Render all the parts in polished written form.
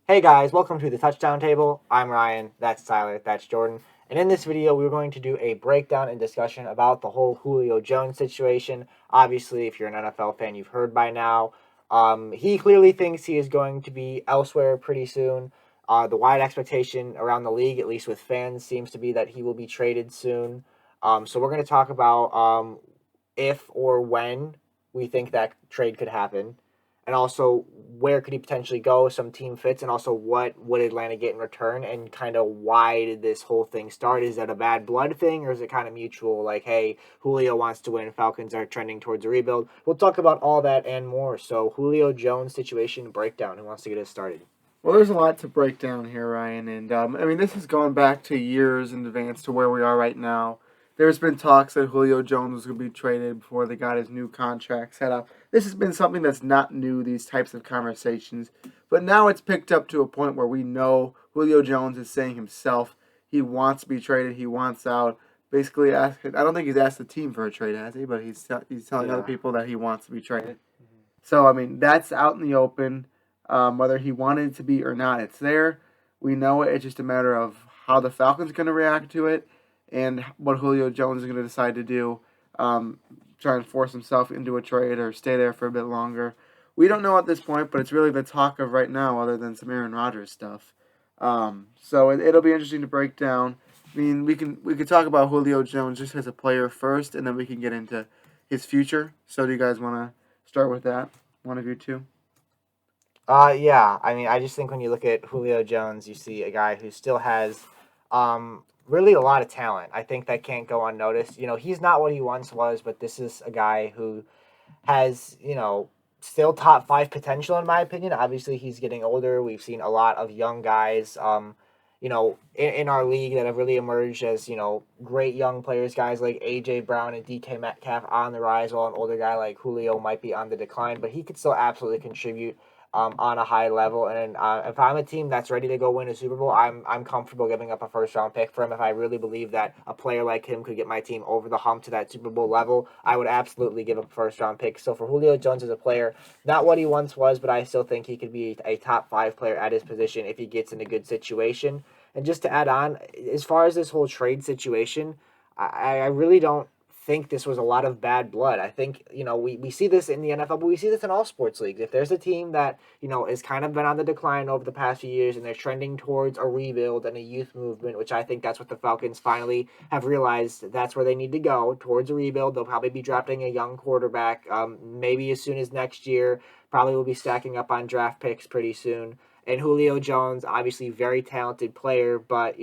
Hey guys, welcome to the Touchdown Table. I'm Ryan, that's Tyler, that's Jordan. And in this video, we're going to do a breakdown and discussion about the whole Julio Jones situation. Obviously, if you're an NFL fan, you've heard by now. He clearly thinks he is going to be elsewhere pretty soon. The wide expectation around the league, at least with fans, seems to be that he will be traded soon. So we're going to talk about if or when we think that trade could happen, and also where could he potentially go, some team fits, and also what would Atlanta get in return, and kind of why did this whole thing start? Is that a bad blood thing, or is it kind of mutual? Like, hey, Julio wants to win, Falcons are trending towards a rebuild. We'll talk about all that and more. So, Julio Jones situation breakdown. Who wants to get us started? Well, there's a lot to break down here, Ryan, and this has gone back to years in advance to where we are right now. There's been talks that Julio Jones was going to be traded before they got his new contract set up. This has been something that's not new, these types of conversations, but now it's picked up to a point where we know Julio Jones is saying himself he wants to be traded, he wants out. Basically, I don't think he's asked the team for a trade, has he? But he's telling other people that he wants to be traded. So that's out in the open. Whether he wanted it to be or not, it's there. We know it. It's just a matter of how the Falcons are going to react to it and what Julio Jones is going to decide to do. Try and force himself into a trade or stay there for a bit longer. We don't know at this point, but it's really the talk of right now, other than some Aaron Rodgers stuff. It'll be interesting to break down. I mean, we could talk about Julio Jones just as a player first, and then we can get into his future. So, do you guys want to start with that? One of you two. Yeah. I mean, I just think when you look at Julio Jones, you see a guy who still has really a lot of talent. I think that can't go unnoticed. He's not what he once was, but this is a guy who has, still top five potential in my opinion. Obviously, he's getting older. We've seen a lot of young guys, in our league that have really emerged as, great young players, guys like AJ Brown and DK Metcalf on the rise, while an older guy like Julio might be on the decline, but he could still absolutely contribute on a high level. And if I'm a team that's ready to go win a Super Bowl, I'm comfortable giving up a first round pick for him. If I really believe that a player like him could get my team over the hump to that Super Bowl level, I would absolutely give up a first round pick. So for Julio Jones as a player, not what he once was, but I still think he could be a top five player at his position if he gets in a good situation. And just to add on, as far as this whole trade situation, I really don't think this was a lot of bad blood. I think, we see this in the NFL, but we see this in all sports leagues. If there's a team that, has kind of been on the decline over the past few years and they're trending towards a rebuild and a youth movement, which I think that's what the Falcons finally have realized that's where they need to go, towards a rebuild. They'll probably be drafting a young quarterback, maybe as soon as next year. Probably will be stacking up on draft picks pretty soon. And Julio Jones, obviously very talented player, but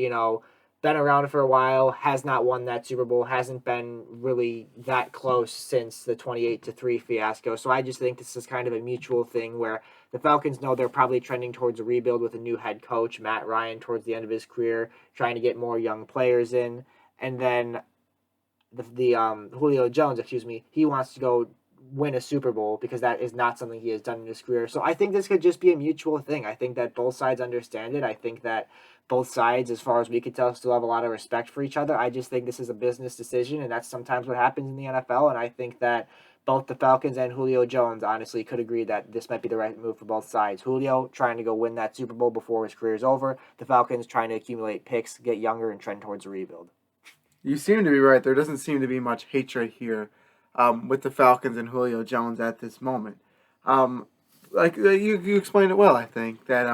been around for a while, has not won that Super Bowl, hasn't been really that close since the 28-3 fiasco. So I just think this is kind of a mutual thing where the Falcons know they're probably trending towards a rebuild with a new head coach, Matt Ryan, towards the end of his career, trying to get more young players in. And then the Julio Jones, excuse me, he wants to go win a Super Bowl because that is not something he has done in his career. So I think this could just be a mutual thing. I think that both sides understand it. I think that both sides, as far as we can tell, still have a lot of respect for each other. I just think this is a business decision, and that's sometimes what happens in the NFL. And I think that both the Falcons and Julio Jones honestly could agree that this might be the right move for both sides. Julio trying to go win that Super Bowl before his career is over. The Falcons trying to accumulate picks, get younger, and trend towards a rebuild. You seem to be right. There doesn't seem to be much hatred here with the Falcons and Julio Jones at this moment. Um, you explained it well. I think that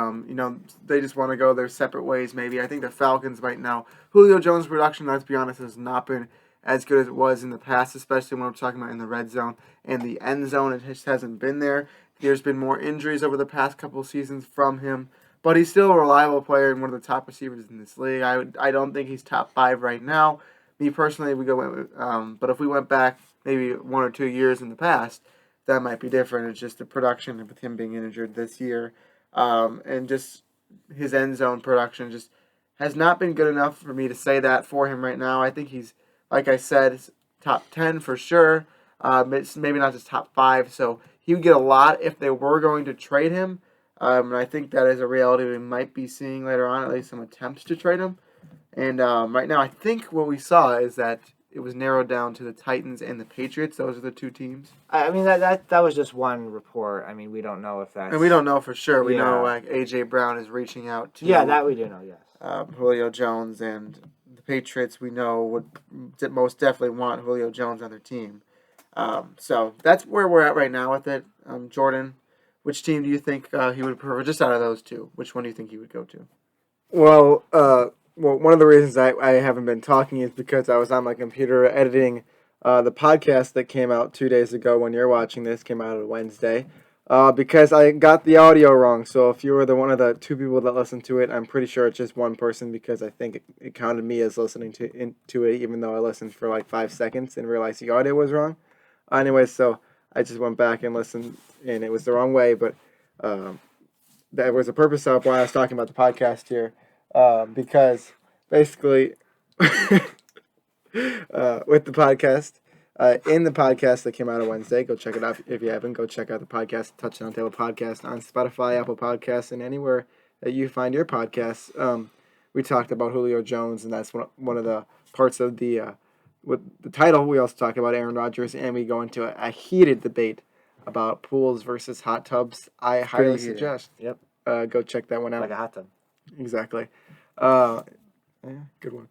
they just want to go their separate ways. Maybe I think the Falcons right now, Julio Jones' production, let's be honest, has not been as good as it was in the past, especially when we're talking about in the red zone and the end zone. It just hasn't been there. There's been more injuries over the past couple of seasons from him, but he's still a reliable player and one of the top receivers in this league. I don't think he's top five right now. Me personally, but if we went back maybe 1 or 2 years in the past, that might be different. It's just the production with him being injured this year, and just his end zone production just has not been good enough for me to say that for him right now. I think he's, like I said, top 10 for sure. It's maybe not just top 5. So he would get a lot if they were going to trade him. And I think that is a reality we might be seeing later on, at least some attempts to trade him. And right now, I think what we saw is that it was narrowed down to the Titans and the Patriots. Those are the two teams. I mean that was just one report. I mean we don't know if that's And we don't know for sure. We know Yeah. like A.J. Brown is reaching out to that we do know. Yes. Julio Jones, and the Patriots we know would most definitely want Julio Jones on their team. So that's where we're at right now with it. Jordan, which team do you think he would prefer? Just out of those two, which one do you think he would go to? Well, one of the reasons I haven't been talking is because I was on my computer editing the podcast that came out 2 days ago. When you're watching this, came out on Wednesday. Because I got the audio wrong. So if you were one of the two people that listened to it, I'm pretty sure it's just one person because I think it counted me as listening to it, even though I listened for like 5 seconds and realized the audio was wrong. Anyway, so I just went back and listened, and it was the wrong way. But that was the purpose of why I was talking about the podcast here, because basically with the podcast. In the podcast that came out on Wednesday, go check it out if you haven't. Go check out the podcast, Touchdown Table Podcast, on Spotify, Apple Podcasts, and anywhere that you find your podcasts. We talked about Julio Jones, and that's one of the parts of the with the title. We also talk about Aaron Rodgers, and we go into a heated debate about pools versus hot tubs. I highly suggest. Yep. Go check that one out. Like a hot tub. Exactly. Good one.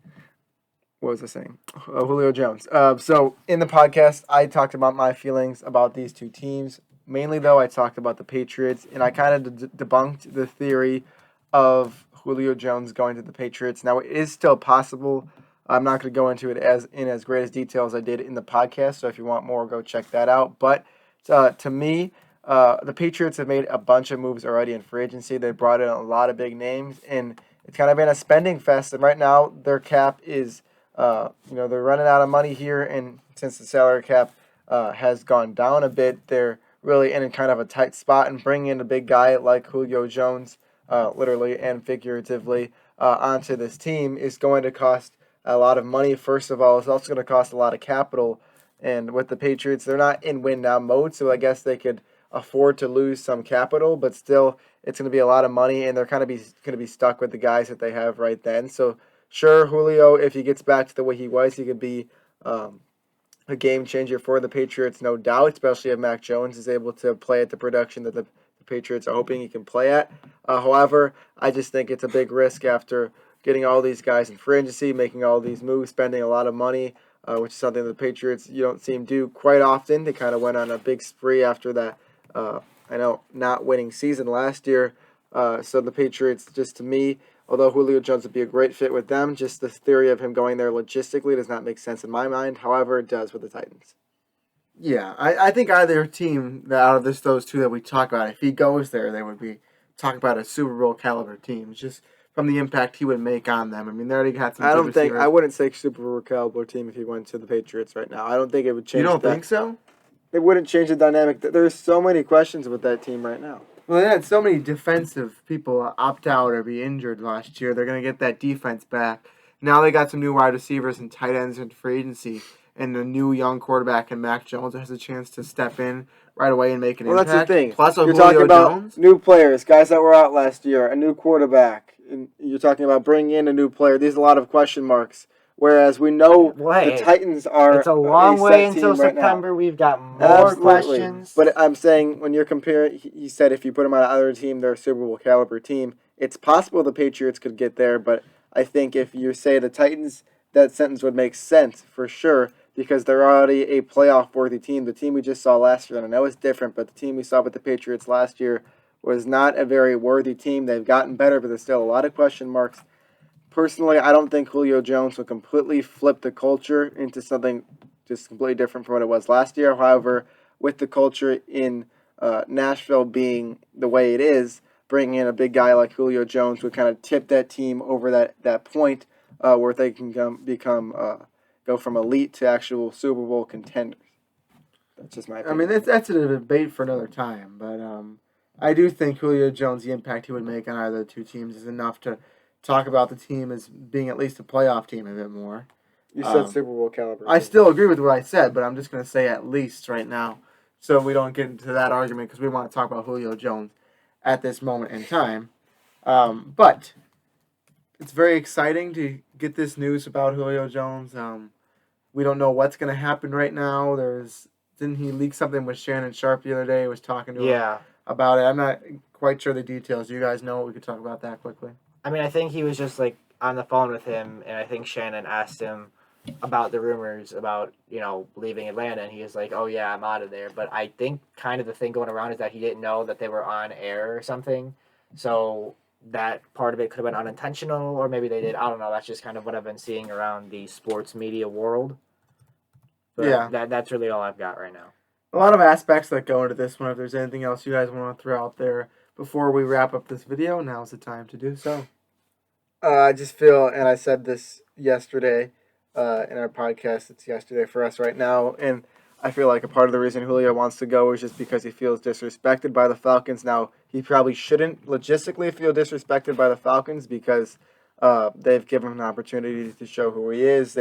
What was I saying? Julio Jones. So in the podcast, I talked about my feelings about these two teams. Mainly, though, I talked about the Patriots, and I kind of debunked the theory of Julio Jones going to the Patriots. Now, it is still possible. I'm not going to go into it as great as detail as I did in the podcast, so if you want more, go check that out. But to me, the Patriots have made a bunch of moves already in free agency. They brought in a lot of big names, and it's kind of been a spending fest. And right now, their cap is... they're running out of money here, and since the salary cap has gone down a bit, they're really in a kind of a tight spot, and bringing in a big guy like Julio Jones, literally and figuratively, onto this team is going to cost a lot of money. First of all, it's also going to cost a lot of capital, and with the Patriots, they're not in win-now mode, so I guess they could afford to lose some capital, but still, it's going to be a lot of money, and they're kind of going to be stuck with the guys that they have right then. So sure, Julio, if he gets back to the way he was, he could be a game changer for the Patriots, no doubt, especially if Mac Jones is able to play at the production that the Patriots are hoping he can play at. However, I just think it's a big risk after getting all these guys in free agency, making all these moves, spending a lot of money, which is something the Patriots you don't see them do quite often. They kind of went on a big spree after that, not winning season last year. So the Patriots, just to me, although Julio Jones would be a great fit with them, just the theory of him going there logistically does not make sense in my mind. However, it does with the Titans. Yeah, I think either team out of those two that we talk about, if he goes there, they would be talking about a Super Bowl caliber team, just from the impact he would make on them. I mean, they already got some. I wouldn't say Super Bowl caliber team if he went to the Patriots right now. I don't think it would change. You don't think so? It wouldn't change the dynamic. There's so many questions with that team right now. Well, they had so many defensive people opt out or be injured last year. They're going to get that defense back. Now they got some new wide receivers and tight ends in free agency, and a new young quarterback in Mac Jones has a chance to step in right away and make an impact. Well, that's the thing. Plus, you're Julio talking about Jones. New players, guys that were out last year, a new quarterback. And you're talking about bringing in a new player. There's a lot of question marks. Whereas we know the Titans are it's a long way until right September. Now. We've got more Absolutely. questions. But I'm saying when you're comparing, he said if you put them on another team, they're a Super Bowl caliber team. It's possible the Patriots could get there, but I think if you say the Titans, that sentence would make sense for sure because they're already a playoff-worthy team. The team we just saw last year, and I know it's different, but the team we saw with the Patriots last year was not a very worthy team. They've gotten better, but there's still a lot of question marks. Personally, I don't think Julio Jones will completely flip the culture into something just completely different from what it was last year. However, with the culture in Nashville being the way it is, bringing in a big guy like Julio Jones would kind of tip that team over that point where they can go from elite to actual Super Bowl contenders. That's just my opinion. I mean, that's a debate for another time, but I do think Julio Jones, the impact he would make on either of the two teams is enough to talk about the team as being at least a playoff team a bit more. You said Super Bowl caliber. I still agree with what I said, but I'm just going to say at least right now so we don't get into that argument because we want to talk about Julio Jones at this moment in time. But it's very exciting to get this news about Julio Jones. We don't know what's going to happen right now. Didn't he leak something with Shannon Sharp the other day? He was talking to him Yeah. about it. I'm not quite sure the details. You guys know? We could talk about that quickly. I mean, I think he was just like on the phone with him, and I think Shannon asked him about the rumors about leaving Atlanta, and he was like, "Oh yeah, I'm out of there." But I think kind of the thing going around is that he didn't know that they were on air or something, so that part of it could have been unintentional, or maybe they did. I don't know. That's just kind of what I've been seeing around the sports media world. But Yeah. that's really all I've got right now. A lot of aspects that go into this one. If there's anything else you guys want to throw out there before we wrap up this video, now's the time to do so. I just feel, and I said this yesterday in our podcast, it's yesterday for us right now, and I feel like a part of the reason Julio wants to go is just because he feels disrespected by the Falcons. Now, he probably shouldn't logistically feel disrespected by the Falcons because they've given him an opportunity to show who he is.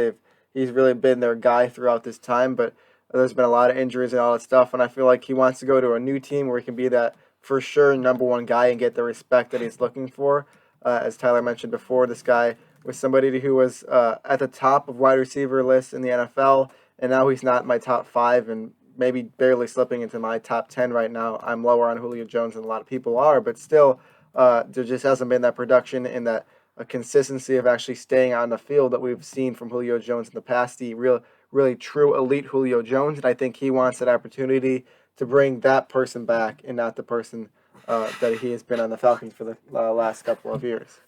He's really been their guy throughout this time, but there's been a lot of injuries and all that stuff, and I feel like he wants to go to a new team where he can be that for sure number one guy and get the respect that he's looking for. As Tyler mentioned before, this guy was somebody who was at the top of wide receiver lists in the NFL, and now he's not in my top 5 and maybe barely slipping into my top 10 right now. I'm lower on Julio Jones than a lot of people are, but still, there just hasn't been that production and that consistency of actually staying on the field that we've seen from Julio Jones in the past, the really true elite Julio Jones, and I think he wants that opportunity to bring that person back and not the person that he has been on the Falcons for the last couple of years.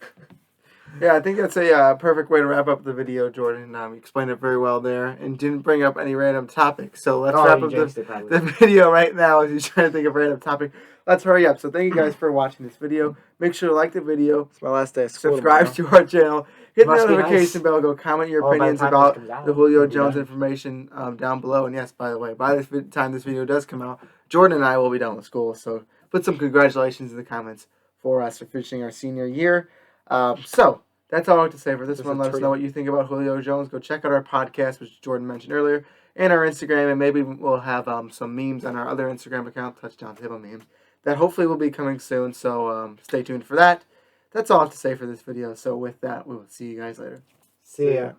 Yeah, I think that's a perfect way to wrap up the video, Jordan. You explained it very well there and didn't bring up any random topics. So let's wrap up the video right now as you're trying to think of a random topic. Let's hurry up. So thank you guys for watching this video. Make sure to like the video. It's my last day of school. Subscribe to our channel. Hit the notification bell. Go comment your opinions about the Julio Jones information down below. And yes, by the way, by the time this video does come out, Jordan and I will be done with school. So put some congratulations in the comments for us for finishing our senior year. So that's all I have to say for this one. Let us know what you think about Julio Jones. Go check out our podcast, which Jordan mentioned earlier, and our Instagram, and maybe we'll have some memes on our other Instagram account, Touchdown Table Memes, that hopefully will be coming soon. So stay tuned for that. That's all I have to say for this video. So with that, we will see you guys later. See ya.